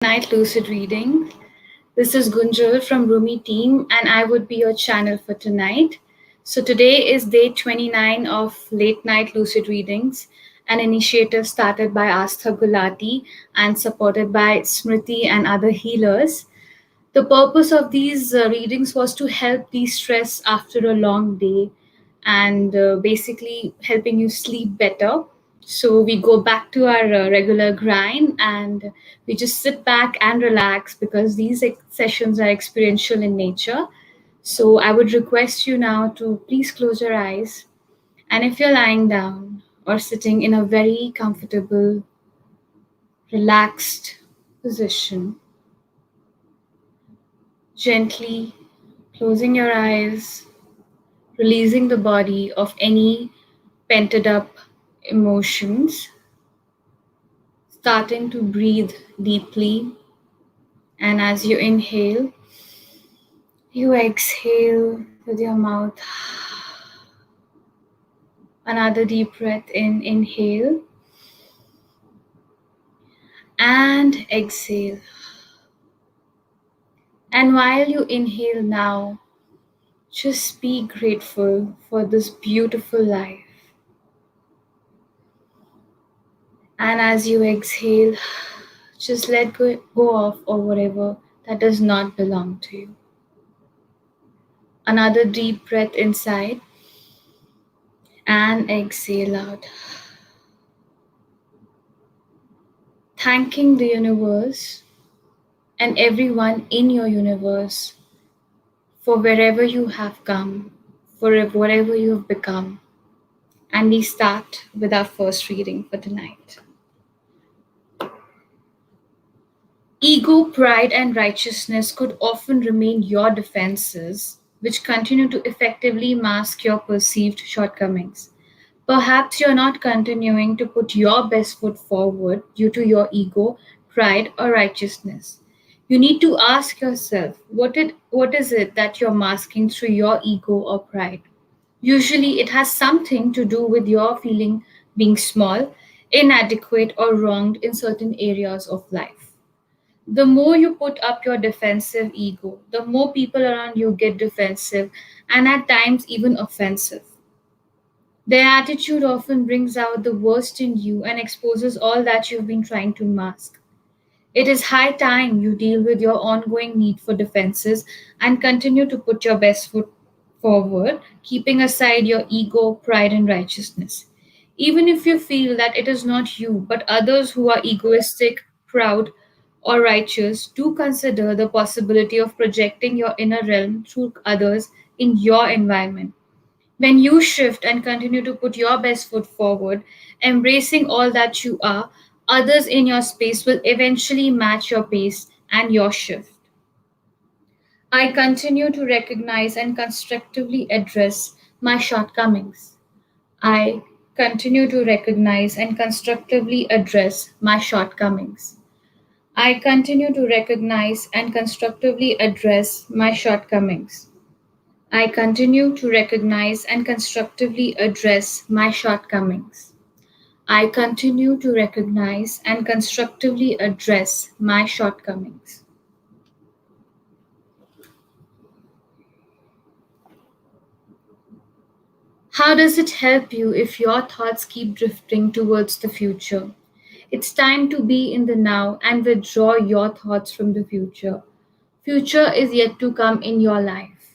Night Lucid Reading. This is Gunjal from Rumi team, and I would be your channel for tonight. So today is day 29 of Late Night Lucid Readings, an initiative started by Astha Gulati and supported by Smriti and other healers. The purpose of these readings was to help de-stress after a long day and basically helping you sleep better. So we go back to our regular grind and we just sit back and relax because these sessions are experiential in nature. So I would request you now to please close your eyes, and if you're lying down or sitting in a very comfortable, relaxed position, gently closing your eyes, releasing the body of any pented up emotions, starting to breathe deeply. And as you inhale, you exhale with your mouth. Another deep breath in, inhale, and exhale. And while you inhale now, just be grateful for this beautiful life. And as you exhale, just let go of or whatever that does not belong to you. Another deep breath inside and exhale out. Thanking the universe and everyone in your universe for wherever you have come, for whatever you have become. And we start with our first reading for tonight. Ego, pride, and righteousness could often remain your defenses, which continue to effectively mask your perceived shortcomings. Perhaps you're not continuing to put your best foot forward due to your ego, pride, or righteousness. You need to ask yourself what is it that you're masking through your ego or pride? Usually, it has something to do with your feeling being small, inadequate, or wronged in certain areas of life. The more you put up your defensive ego, the more people around you get defensive and at times even offensive. Their attitude often brings out the worst in you and exposes all that you've been trying to mask. It is high time you deal with your ongoing need for defenses and continue to put your best foot forward, keeping aside your ego, pride, and righteousness. Even if you feel that it is not you, but others who are egoistic, proud, or righteous, do consider the possibility of projecting your inner realm through others in your environment. When you shift and continue to put your best foot forward, embracing all that you are, others in your space will eventually match your pace and your shift. I continue to recognize and constructively address my shortcomings. I continue to recognize and constructively address my shortcomings. I continue to recognize and constructively address my shortcomings. I continue to recognize and constructively address my shortcomings. I continue to recognize and constructively address my shortcomings. How does it help you if your thoughts keep drifting towards the future? It's time to be in the now and withdraw your thoughts from the future. Future is yet to come in your life.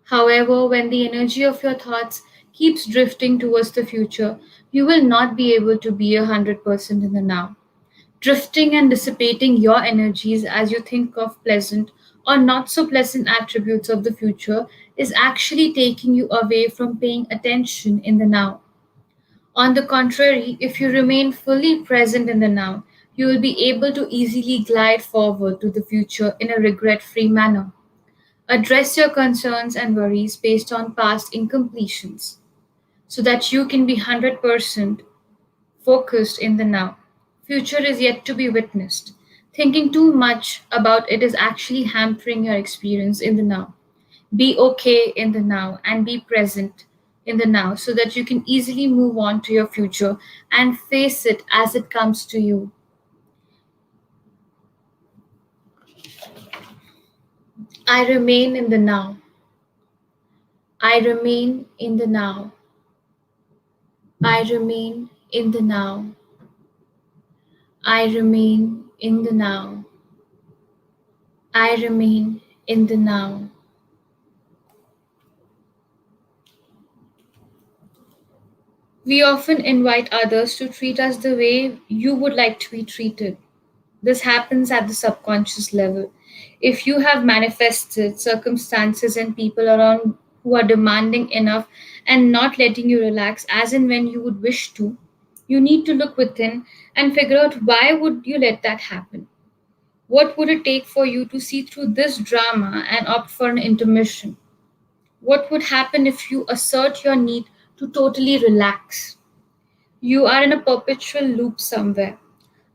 However, when the energy of your thoughts keeps drifting towards the future, you will not be able to be 100% in the now. Drifting and dissipating your energies as you think of pleasant or not so pleasant attributes of the future is actually taking you away from paying attention in the now. On the contrary, if you remain fully present in the now, you will be able to easily glide forward to the future in a regret free manner. Address your concerns and worries based on past incompletions so that you can be 100% focused in the now. Future is yet to be witnessed. Thinking too much about it is actually hampering your experience in the now. Be okay in the now and be present in the now so that you can easily move on to your future and face it as it comes to you. I remain in the now. I remain in the now. I remain in the now. I remain in the now. I remain in the now. We often invite others to treat us the way you would like to be treated. This happens at the subconscious level. If you have manifested circumstances and people around who are demanding enough and not letting you relax as and when you would wish to, you need to look within and figure out why would you let that happen? What would it take for you to see through this drama and opt for an intermission? What would happen if you assert your need to totally relax? You are in a perpetual loop somewhere.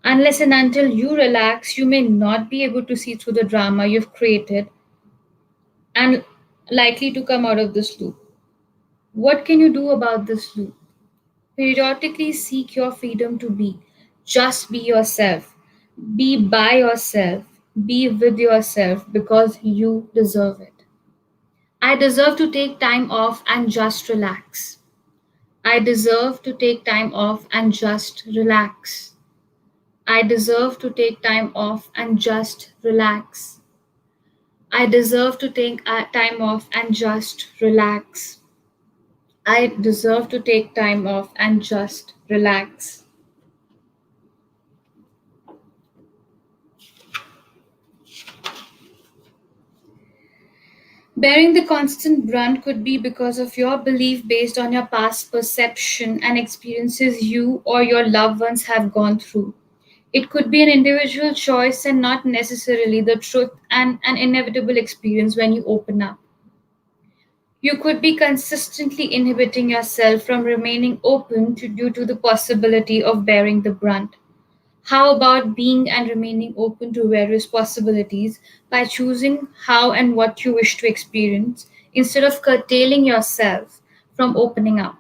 Unless and until you relax, you may not be able to see through the drama you've created and likely to come out of this loop. What can you do about this loop? Periodically seek your freedom to be. Just be yourself. Be by yourself. Be with yourself because you deserve it. I deserve to take time off and just relax. I deserve to take time off and just relax. I deserve to take time off and just relax. I deserve to take time off and just relax. I deserve to take time off and just relax. Bearing the constant brunt could be because of your belief based on your past perception and experiences you or your loved ones have gone through. It could be an individual choice and not necessarily the truth and an inevitable experience when you open up. You could be consistently inhibiting yourself from remaining open due to the possibility of bearing the brunt. How about being and remaining open to various possibilities by choosing how and what you wish to experience instead of curtailing yourself from opening up?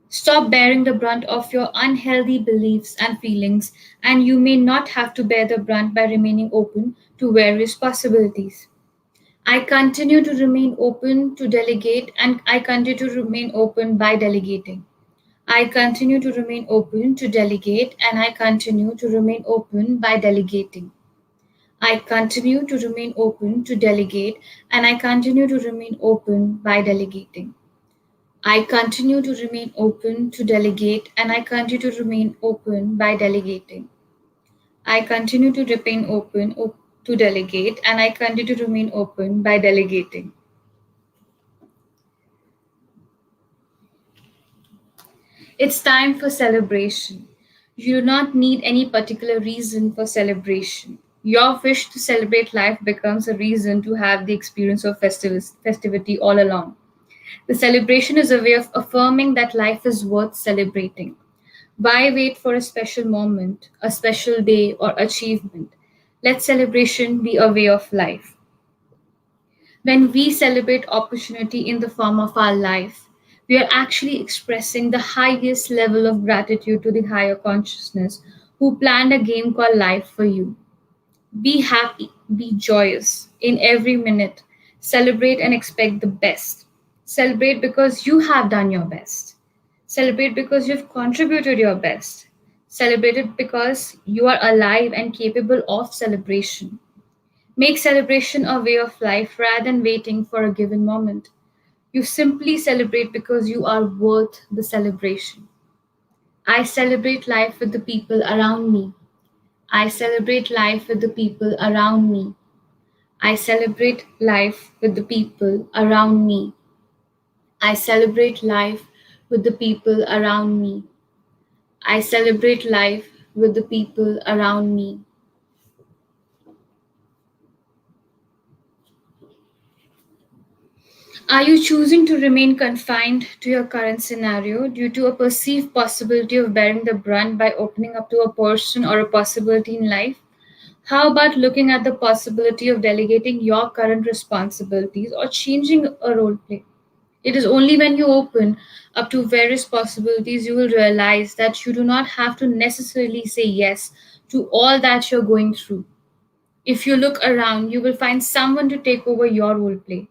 Stop bearing the brunt of your unhealthy beliefs and feelings, and you may not have to bear the brunt by remaining open to various possibilities. I continue to remain open to delegate, and I continue to remain open by delegating. I continue to remain open to delegate, and I continue to remain open by delegating. I continue to remain open to delegate, and I continue to remain open by delegating. I continue to remain open to delegate, and I continue to remain open by delegating. I continue to remain open to delegate, and I continue to remain open by delegating. It's time for celebration. You do not need any particular reason for celebration. Your wish to celebrate life becomes a reason to have the experience of festivity all along. The celebration is a way of affirming that life is worth celebrating. Why wait for a special moment, a special day, or achievement? Let celebration be a way of life. When we celebrate opportunity in the form of our life, we are actually expressing the highest level of gratitude to the higher consciousness who planned a game called life for you. Be happy, be joyous in every minute. Celebrate and expect the best. Celebrate because you have done your best. Celebrate because you've contributed your best. Celebrate it because you are alive and capable of celebration. Make celebration a way of life rather than waiting for a given moment. You simply celebrate because you are worth the celebration. I celebrate life with the people around me. I celebrate life with the people around me. I celebrate life with the people around me. I celebrate life with the people around me. I celebrate life with the people around me. Are you choosing to remain confined to your current scenario due to a perceived possibility of bearing the brunt by opening up to a person or a possibility in life? How about looking at the possibility of delegating your current responsibilities or changing a role play? It is only when you open up to various possibilities you will realize that you do not have to necessarily say yes to all that you're going through. If you look around, you will find someone to take over your role play.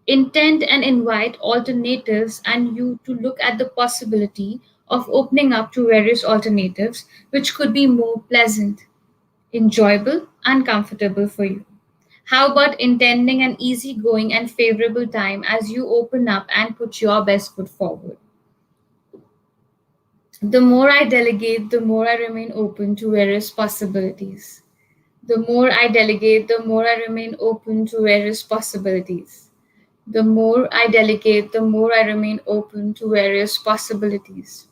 Intend and invite alternatives and you to look at the possibility of opening up to various alternatives which could be more pleasant, enjoyable, and comfortable for you. How about intending an easygoing and favorable time as you open up and put your best foot forward? The more I delegate, the more I remain open to various possibilities. The more I delegate, the more I remain open to various possibilities. The more I delegate, the more I remain open to various possibilities.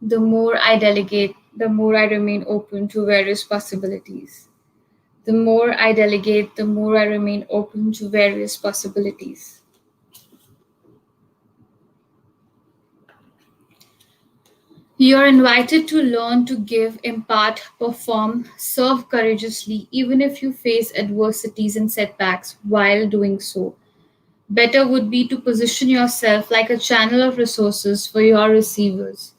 The more I delegate, the more I remain open to various possibilities. The more I delegate, the more I remain open to various possibilities. You are invited to learn to give, impart, perform, serve courageously, even if you face adversities and setbacks while doing so. Better would be to position yourself like a channel of resources for your receivers.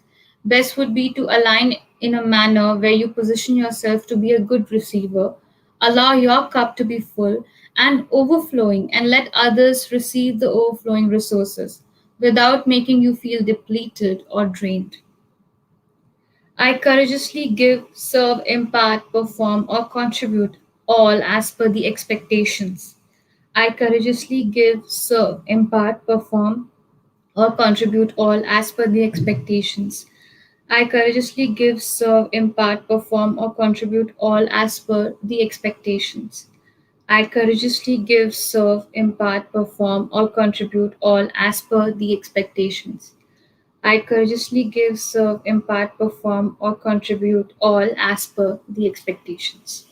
Best would be to align in a manner where you position yourself to be a good receiver, allow your cup to be full and overflowing, and let others receive the overflowing resources without making you feel depleted or drained. I courageously give, serve, impart, perform, or contribute all as per the expectations. I courageously give, serve, impart, perform, or contribute all as per the expectations. I courageously give, serve, impart, perform, or contribute all as per the expectations. I courageously give, serve, impart, perform, or contribute all as per the expectations. I courageously give, serve, impart, perform, or contribute all as per the expectations.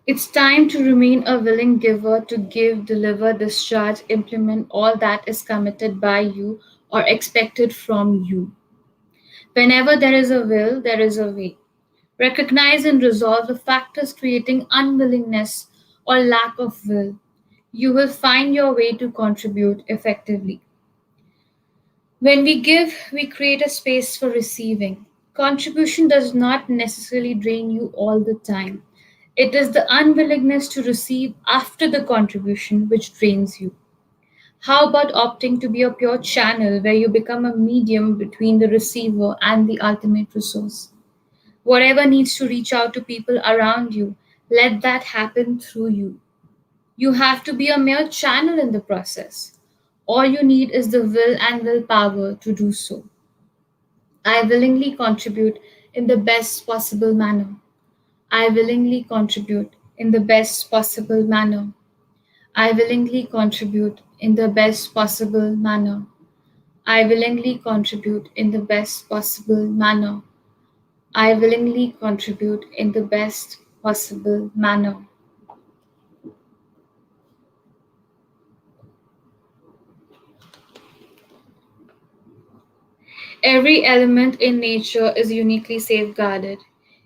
It's time to remain a willing giver to give, deliver, discharge, implement all that is committed by you or expected from you. Whenever there is a will, there is a way. Recognize and resolve the factors creating unwillingness or lack of will. You will find your way to contribute effectively. When we give, we create a space for receiving. Contribution does not necessarily drain you all the time. It is the unwillingness to receive after the contribution which drains you. How about opting to be a pure channel where you become a medium between the receiver and the ultimate resource? Whatever needs to reach out to people around you, let that happen through you. You have to be a mere channel in the process. All you need is the will and willpower to do so. I willingly contribute in the best possible manner. I willingly contribute in the best possible manner. I willingly contribute in the best possible manner. I willingly contribute in the best possible manner. I willingly contribute in the best possible manner. Every element in nature is uniquely safeguarded.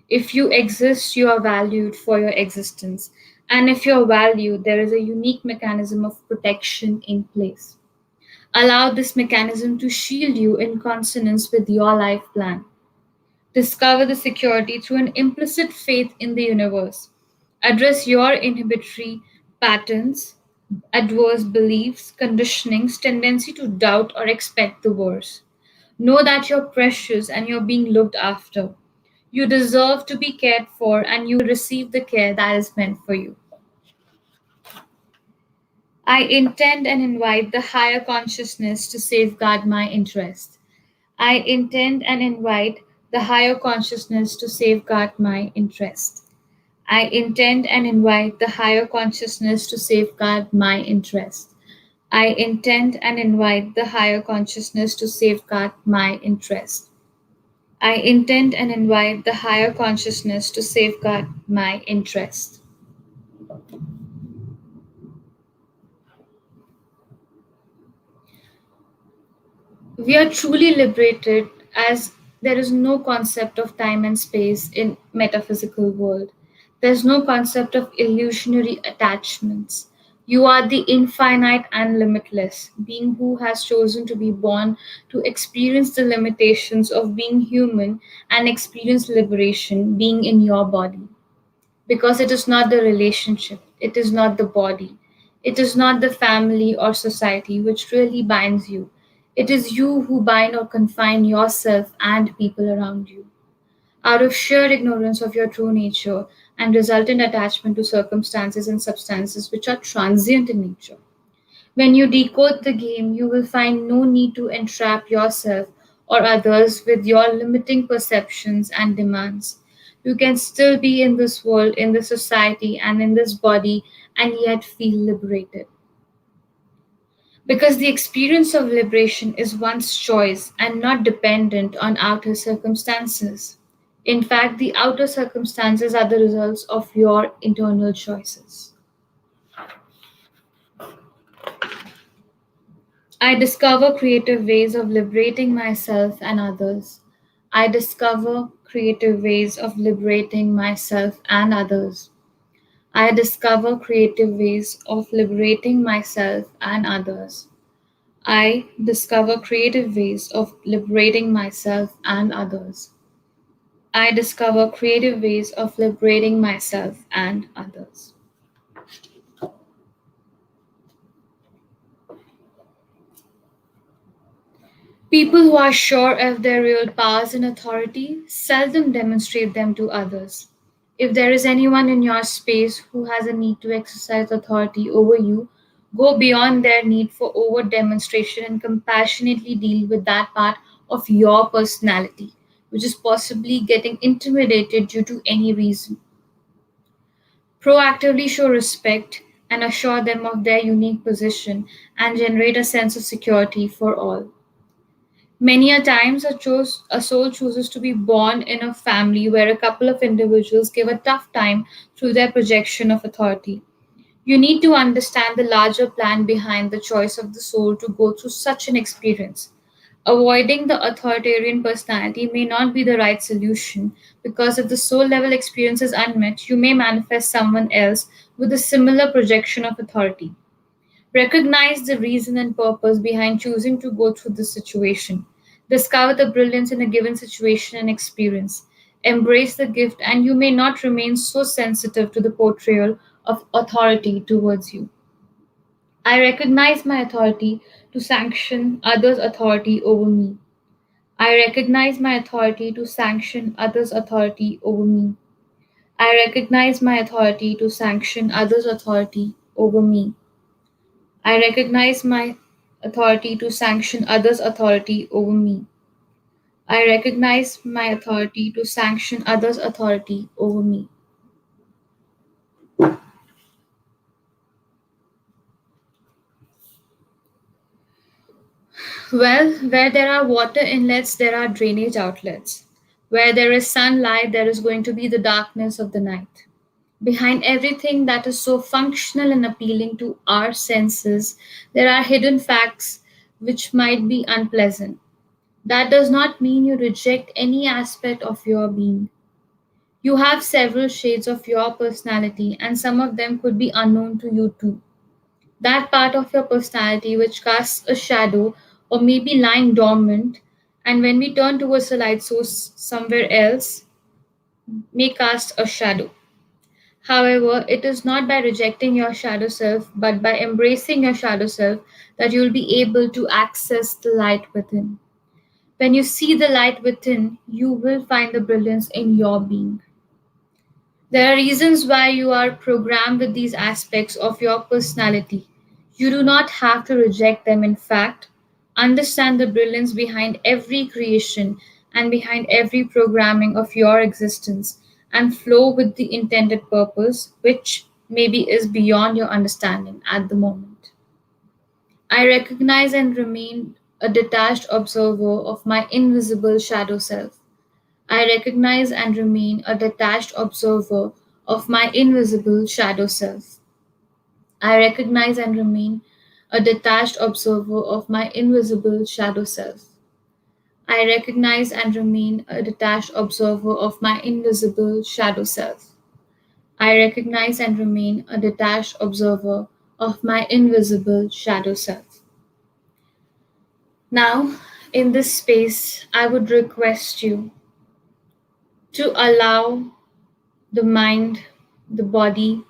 If you exist, you are valued for your existence. And if you're valued, there is a unique mechanism of protection in place. Allow this mechanism to shield you in consonance with your life plan. Discover the security through an implicit faith in the universe. Address your inhibitory patterns, adverse beliefs, conditionings, tendency to doubt or expect the worst. Know that you're precious and you're being looked after. You deserve to be cared for and you will receive the care that is meant for you. I intend and invite the higher consciousness to safeguard my interest. I intend and invite the higher consciousness to safeguard my interest. I intend and invite the higher consciousness to safeguard my interest. I intend and invite the higher consciousness to safeguard my interest. I intend and invite the higher consciousness to safeguard my interest. We are truly liberated as there is no concept of time and space in metaphysical world. There's no concept of illusionary attachments. You are the infinite and limitless being who has chosen to be born to experience the limitations of being human and experience liberation being in your body. Because it is not the relationship, it is not the body, it is not the family or society which really binds you. It is you who bind or confine yourself and people around you out of sheer ignorance of your true nature and resultant attachment to circumstances and substances which are transient in nature. When you decode the game, you will find no need to entrap yourself or others with your limiting perceptions and demands. You can still be in this world, in this society, and in this body, and yet feel liberated. Because the experience of liberation is one's choice and not dependent on outer circumstances. In fact, the outer circumstances are the results of your internal choices. I discover creative ways of liberating myself and others. I discover creative ways of liberating myself and others. I discover creative ways of liberating myself and others. I discover creative ways of liberating myself and others. I discover creative ways of liberating myself and others. People who are sure of their real powers and authority seldom demonstrate them to others. If there is anyone in your space who has a need to exercise authority over you, go beyond their need for over demonstration and compassionately deal with that part of your personality, which is possibly getting intimidated due to any reason. Proactively show respect and assure them of their unique position and generate a sense of security for all. Many a times a soul chooses to be born in a family where a couple of individuals give a tough time through their projection of authority. You need to understand the larger plan behind the choice of the soul to go through such an experience. Avoiding the authoritarian personality may not be the right solution because if the soul level experience is unmet, you may manifest someone else with a similar projection of authority. Recognize the reason and purpose behind choosing to go through this situation. Discover the brilliance in a given situation and experience. Embrace the gift, and you may not remain so sensitive to the portrayal of authority towards you. I recognize my authority to sanction others' authority over me. I recognize my authority to sanction others' authority over me. I recognize my authority to sanction others' authority over me. I recognize my authority to sanction others' authority over me. I recognize my authority to sanction others' authority over me. Well, where there are water inlets, there are drainage outlets. Where there is sunlight, there is going to be the darkness of the night. Behind everything that is so functional and appealing to our senses, there are hidden facts which might be unpleasant. That does not mean you reject any aspect of your being. You have several shades of your personality, and some of them could be unknown to you too. That part of your personality which casts a shadow or maybe lying dormant, and when we turn towards the light source somewhere else, may cast a shadow. However, it is not by rejecting your shadow self, but by embracing your shadow self that you will be able to access the light within. When you see the light within, you will find the brilliance in your being. There are reasons why you are programmed with these aspects of your personality. You do not have to reject them. In fact, understand the brilliance behind every creation and behind every programming of your existence and flow with the intended purpose, which maybe is beyond your understanding at the moment. I recognize and remain a detached observer of my invisible shadow self. I recognize and remain a detached observer of my invisible shadow self. I recognize and remain a detached observer of my invisible shadow self. I recognize and remain a detached observer of my invisible shadow self. I recognize and remain a detached observer of my invisible shadow self. Now, in this space, I would request you to allow the mind, the body,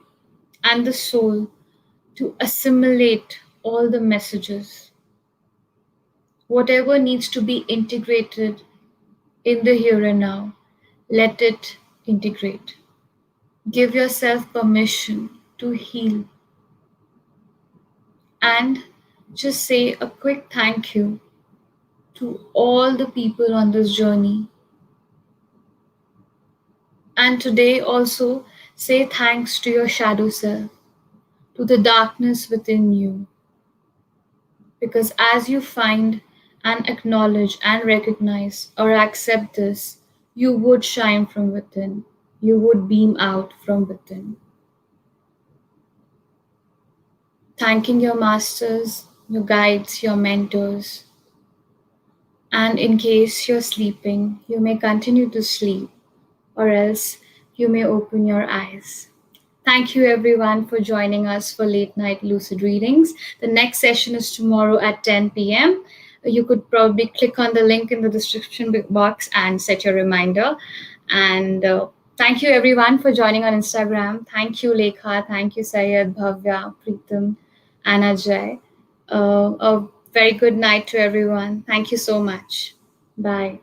and the soul to assimilate all the messages. Whatever needs to be integrated in the here and now, let it integrate. Give yourself permission to heal and just say a quick thank you to all the people on this journey. And today also say thanks to your shadow self, to the darkness within you. Because as you find and acknowledge and recognize or accept this, you would shine from within. You would beam out from within. Thanking your masters, your guides, your mentors. And in case you're sleeping, you may continue to sleep, or else you may open your eyes. Thank you everyone for joining us for late night lucid readings. The next session is tomorrow at 10 p.m. You could probably click on the link in the description box and set your reminder. And thank you everyone for joining on Instagram. Thank you Lekha, thank you Sayed, Bhavya, Preetam, and Ajay. A very good night to everyone. Thank you so much. Bye.